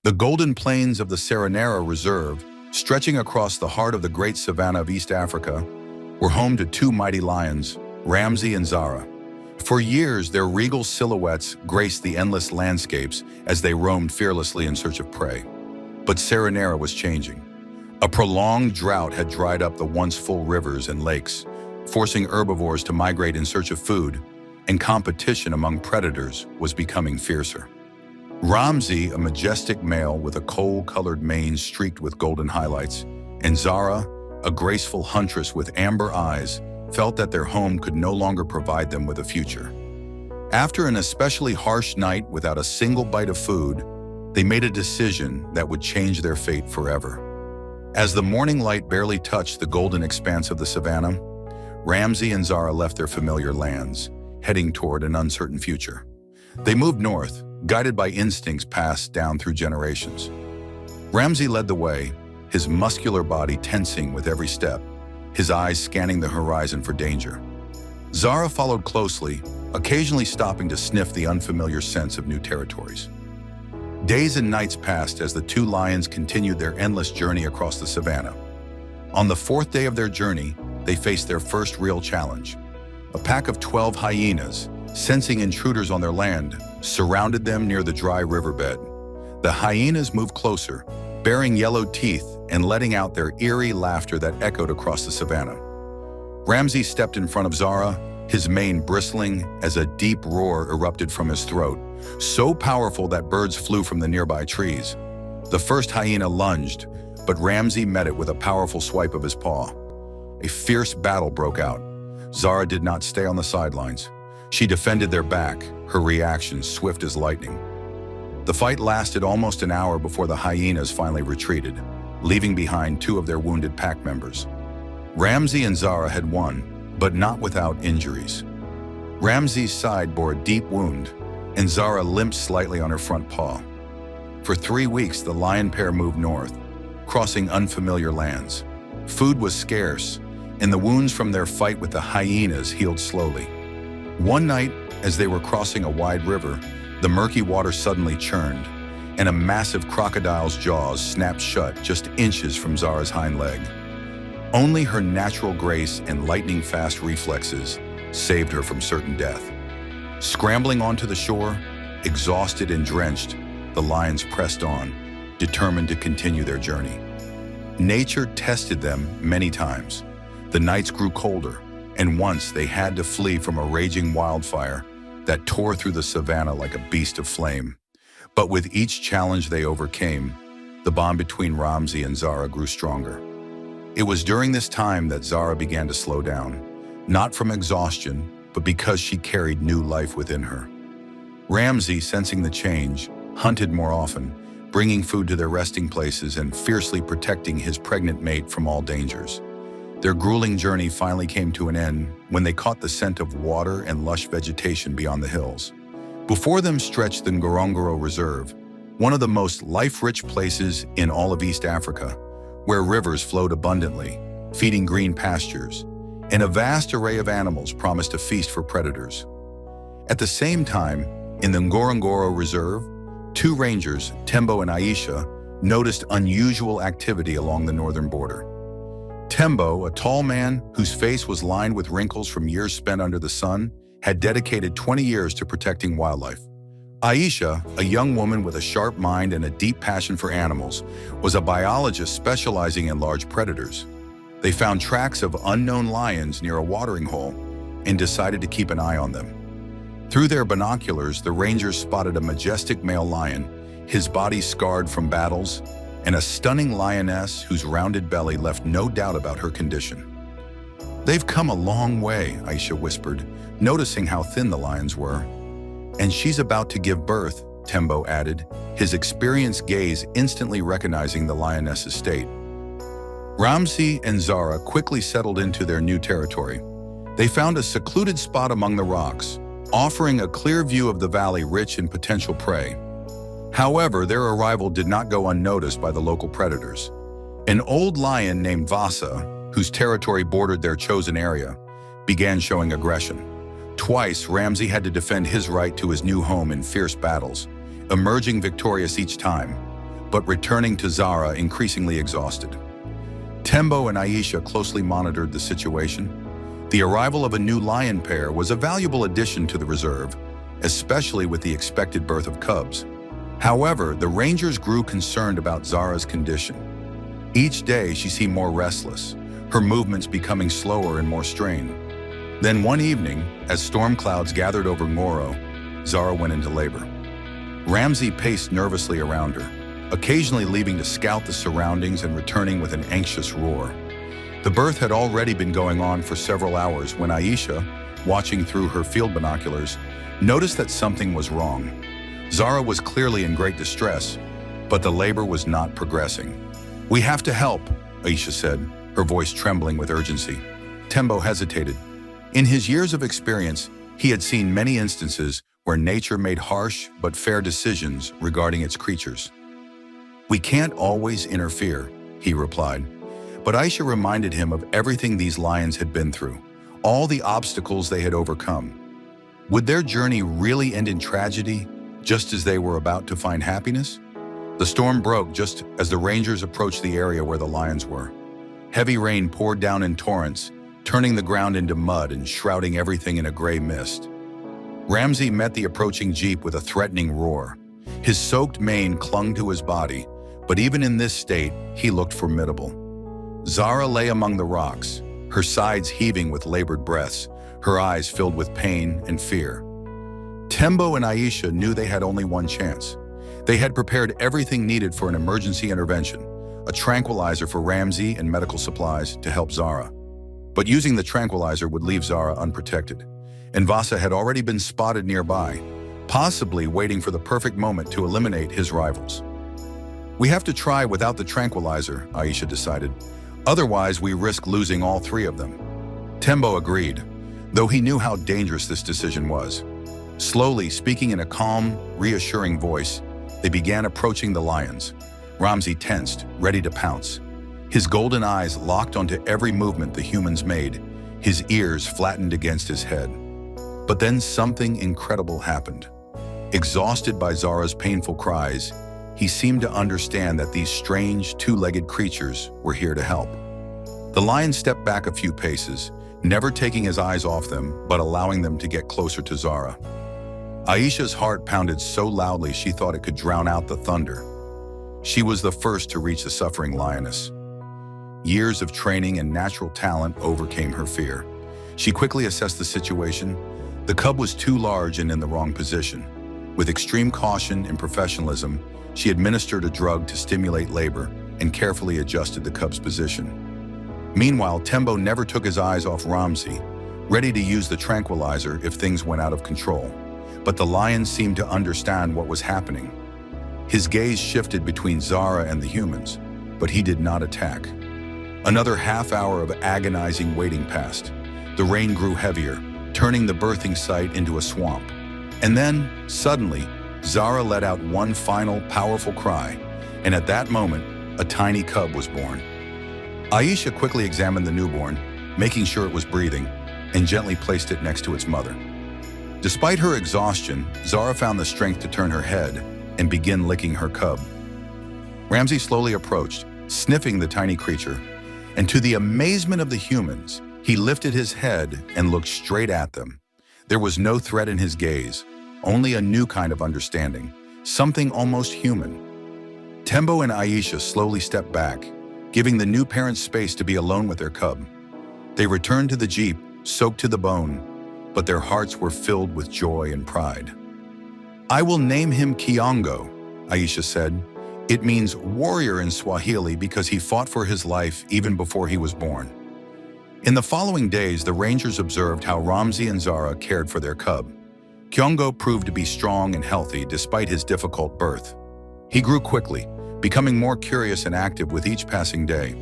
The golden plains of the Serenera Reserve, stretching across the heart of the great savanna of East Africa, were home to two mighty lions, Ramsey and Zara. For years, their regal silhouettes graced the endless landscapes as they roamed fearlessly in search of prey. But Serenera was changing. A prolonged drought had dried up the once full rivers and lakes, forcing herbivores to migrate in search of food, and competition among predators was becoming fiercer. Ramsey, a majestic male with a coal-colored mane streaked with golden highlights, and Zara, a graceful huntress with amber eyes, felt that their home could no longer provide them with a future. After an especially harsh night without a single bite of food, they made a decision that would change their fate forever. As the morning light barely touched the golden expanse of the savanna, Ramsey and Zara left their familiar lands, heading toward an uncertain future. They moved north, guided by instincts passed down through generations. Ramsey led the way, his muscular body tensing with every step, his eyes scanning the horizon for danger. Zara followed closely, occasionally stopping to sniff the unfamiliar scents of new territories. Days and nights passed as the two lions continued their endless journey across the savanna. On the fourth day of their journey, they faced their first real challenge. A pack of 12 hyenas, sensing intruders on their land, surrounded them near the dry riverbed. The hyenas moved closer, baring yellow teeth and letting out their eerie laughter that echoed across the savanna. Ramsey stepped in front of Zara, his mane bristling as a deep roar erupted from his throat, so powerful that birds flew from the nearby trees. The first hyena lunged, but Ramsey met it with a powerful swipe of his paw. A fierce battle broke out. Zara did not stay on the sidelines. She defended their back, her reaction swift as lightning. The fight lasted almost an hour before the hyenas finally retreated, leaving behind two of their wounded pack members. Ramsey and Zara had won, but not without injuries. Ramsey's side bore a deep wound, and Zara limped slightly on her front paw. For 3 weeks, the lion pair moved north, crossing unfamiliar lands. Food was scarce, and the wounds from their fight with the hyenas healed slowly. One night, as they were crossing a wide river, the murky water suddenly churned, and a massive crocodile's jaws snapped shut just inches from Zara's hind leg. Only her natural grace and lightning-fast reflexes saved her from certain death. Scrambling onto the shore, exhausted and drenched, the lions pressed on, determined to continue their journey. Nature tested them many times. The nights grew colder, and once they had to flee from a raging wildfire that tore through the savanna like a beast of flame. But with each challenge they overcame, the bond between Ramsey and Zara grew stronger. It was during this time that Zara began to slow down, not from exhaustion, but because she carried new life within her. Ramsey, sensing the change, hunted more often, bringing food to their resting places and fiercely protecting his pregnant mate from all dangers. Their grueling journey finally came to an end when they caught the scent of water and lush vegetation beyond the hills. Before them stretched the Ngorongoro Reserve, one of the most life-rich places in all of East Africa, where rivers flowed abundantly, feeding green pastures, and a vast array of animals promised a feast for predators. At the same time, in the Ngorongoro Reserve, two rangers, Tembo and Aisha, noticed unusual activity along the northern border. Tembo, a tall man whose face was lined with wrinkles from years spent under the sun, had dedicated 20 years to protecting wildlife. Aisha, a young woman with a sharp mind and a deep passion for animals, was a biologist specializing in large predators. They found tracks of unknown lions near a watering hole and decided to keep an eye on them. Through their binoculars, the rangers spotted a majestic male lion, his body scarred from battles, and a stunning lioness whose rounded belly left no doubt about her condition. "They've come a long way," Aisha whispered, noticing how thin the lions were. "And she's about to give birth," Tembo added, his experienced gaze instantly recognizing the lioness's state. Ramsey and Zara quickly settled into their new territory. They found a secluded spot among the rocks, offering a clear view of the valley rich in potential prey. However, their arrival did not go unnoticed by the local predators. An old lion named Vasa, whose territory bordered their chosen area, began showing aggression. Twice, Ramsey had to defend his right to his new home in fierce battles, emerging victorious each time. but returning to Zara increasingly exhausted. Tembo and Aisha closely monitored the situation. The arrival of a new lion pair was a valuable addition to the reserve, especially with the expected birth of cubs. However, the rangers grew concerned about Zara's condition. Each day she seemed more restless, her movements becoming slower and more strained. Then one evening, as storm clouds gathered over Ngoro, Zara went into labor. Ramsey paced nervously around her, occasionally leaving to scout the surroundings and returning with an anxious roar. The birth had already been going on for several hours when Aisha, watching through her field binoculars, noticed that something was wrong. Zara was clearly in great distress, but the labor was not progressing. "We have to help," Aisha said, her voice trembling with urgency. Tembo hesitated. In his years of experience, he had seen many instances where nature made harsh but fair decisions regarding its creatures. "We can't always interfere," he replied. But Aisha reminded him of everything these lions had been through, all the obstacles they had overcome. Would their journey really end in tragedy, just as they were about to find happiness? The storm broke just as the rangers approached the area where the lions were. Heavy rain poured down in torrents, turning the ground into mud and shrouding everything in a gray mist. Ramsey met the approaching jeep with a threatening roar. His soaked mane clung to his body, but even in this state, he looked formidable. Zara lay among the rocks, her sides heaving with labored breaths, her eyes filled with pain and fear. Tembo and Aisha knew they had only one chance. They had prepared everything needed for an emergency intervention, a tranquilizer for Ramsey and medical supplies to help Zara. But using the tranquilizer would leave Zara unprotected, and Vasa had already been spotted nearby, possibly waiting for the perfect moment to eliminate his rivals. "We have to try without the tranquilizer," Aisha decided. "Otherwise, we risk losing all three of them." Tembo agreed, though he knew how dangerous this decision was. Slowly, speaking in a calm, reassuring voice, they began approaching the lions. Ramsey tensed, ready to pounce. His golden eyes locked onto every movement the humans made, his ears flattened against his head. But then something incredible happened. Exhausted by Zara's painful cries, he seemed to understand that these strange, two-legged creatures were here to help. The lion stepped back a few paces, never taking his eyes off them, but allowing them to get closer to Zara. Aisha's heart pounded so loudly she thought it could drown out the thunder. She was the first to reach the suffering lioness. Years of training and natural talent overcame her fear. She quickly assessed the situation. The cub was too large and in the wrong position. With extreme caution and professionalism, she administered a drug to stimulate labor and carefully adjusted the cub's position. Meanwhile, Tembo never took his eyes off Ramsey, ready to use the tranquilizer if things went out of control. But the lion seemed to understand what was happening. His gaze shifted between Zara and the humans, but he did not attack. Another half hour of agonizing waiting passed. The rain grew heavier, turning the birthing site into a swamp. And then, suddenly, Zara let out one final, powerful cry, and at that moment, a tiny cub was born. Aisha quickly examined the newborn, making sure it was breathing, and gently placed it next to its mother. Despite her exhaustion, Zara found the strength to turn her head and begin licking her cub. Ramsey slowly approached, sniffing the tiny creature, and to the amazement of the humans, he lifted his head and looked straight at them. There was no threat in his gaze, only a new kind of understanding, something almost human. Tembo and Aisha slowly stepped back, giving the new parents space to be alone with their cub. They returned to the jeep, soaked to the bone, but their hearts were filled with joy and pride. "I will name him Kiongo," Aisha said. It means warrior in Swahili because he fought for his life even before he was born. In the following days, the rangers observed how Ramsey and Zara cared for their cub. Kiongo proved to be strong and healthy despite his difficult birth. He grew quickly, becoming more curious and active with each passing day.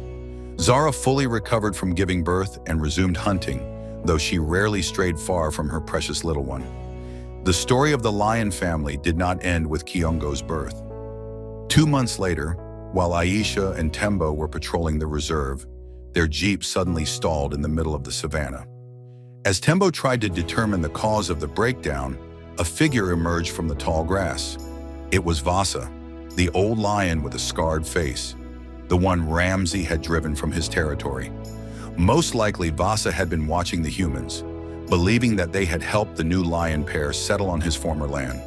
Zara fully recovered from giving birth and resumed hunting, though she rarely strayed far from her precious little one. The story of the lion family did not end with Kiongo's birth. 2 months later, while Aisha and Tembo were patrolling the reserve, their jeep suddenly stalled in the middle of the savannah. As Tembo tried to determine the cause of the breakdown, a figure emerged from the tall grass. It was Vasa, the old lion with a scarred face, the one Ramsay had driven from his territory. Most likely, Vasa had been watching the humans, believing that they had helped the new lion pair settle on his former land.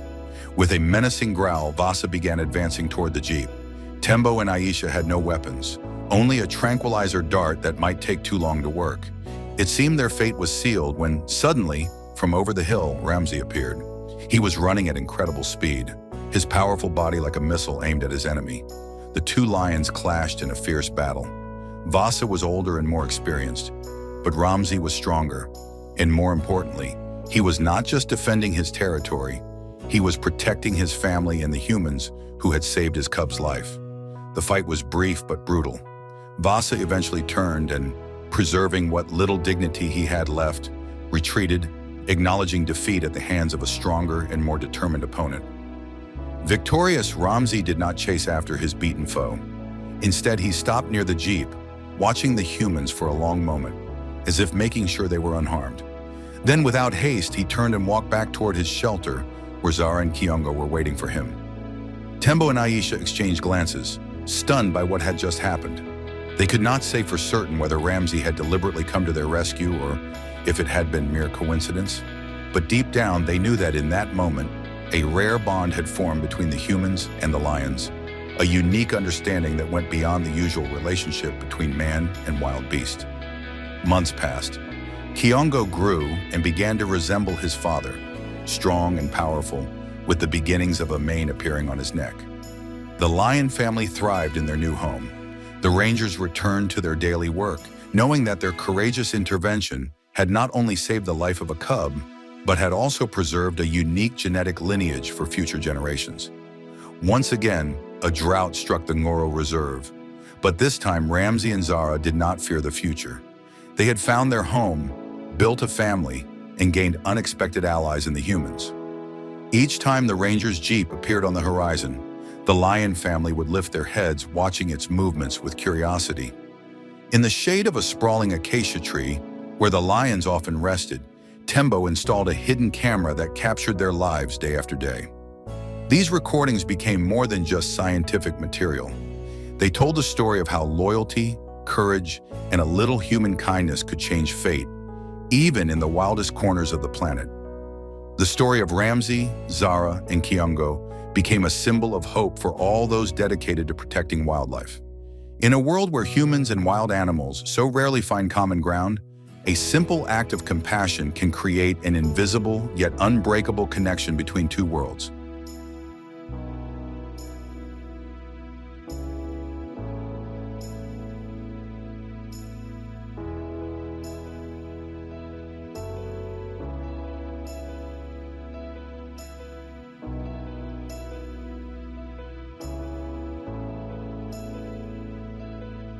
With a menacing growl, Vasa began advancing toward the jeep. Tembo and Aisha had no weapons, only a tranquilizer dart that might take too long to work. It seemed their fate was sealed when, suddenly, from over the hill, Ramsay appeared. He was running at incredible speed, his powerful body like a missile aimed at his enemy. The two lions clashed in a fierce battle. Vasa was older and more experienced, but Ramsay was stronger. And more importantly, he was not just defending his territory, he was protecting his family and the humans who had saved his cub's life. The fight was brief but brutal. Vasa eventually turned and, preserving what little dignity he had left, retreated, acknowledging defeat at the hands of a stronger and more determined opponent. Victorious, Ramsay did not chase after his beaten foe. Instead, he stopped near the jeep, watching the humans for a long moment, as if making sure they were unharmed. Then, without haste, he turned and walked back toward his shelter, where Zara and Kiongo were waiting for him. Tembo and Aisha exchanged glances, stunned by what had just happened. They could not say for certain whether Ramsay had deliberately come to their rescue or if it had been mere coincidence. But deep down, they knew that in that moment, a rare bond had formed between the humans and the lions, a unique understanding that went beyond the usual relationship between man and wild beast. Months passed. Kiongo grew and began to resemble his father, strong and powerful, with the beginnings of a mane appearing on his neck. The lion family thrived in their new home. The rangers returned to their daily work, knowing that their courageous intervention had not only saved the life of a cub, but had also preserved a unique genetic lineage for future generations. Once again, a drought struck the Ngoro Reserve, but this time Ramsay and Zara did not fear the future. They had found their home, built a family, and gained unexpected allies in the humans. Each time the ranger's jeep appeared on the horizon, the lion family would lift their heads, watching its movements with curiosity. In the shade of a sprawling acacia tree, where the lions often rested, Tembo installed a hidden camera that captured their lives day after day. These recordings became more than just scientific material. They told the story of how loyalty, courage, and a little human kindness could change fate, even in the wildest corners of the planet. The story of Ramsay, Zara, and Kiongo became a symbol of hope for all those dedicated to protecting wildlife. In a world where humans and wild animals so rarely find common ground, a simple act of compassion can create an invisible yet unbreakable connection between two worlds.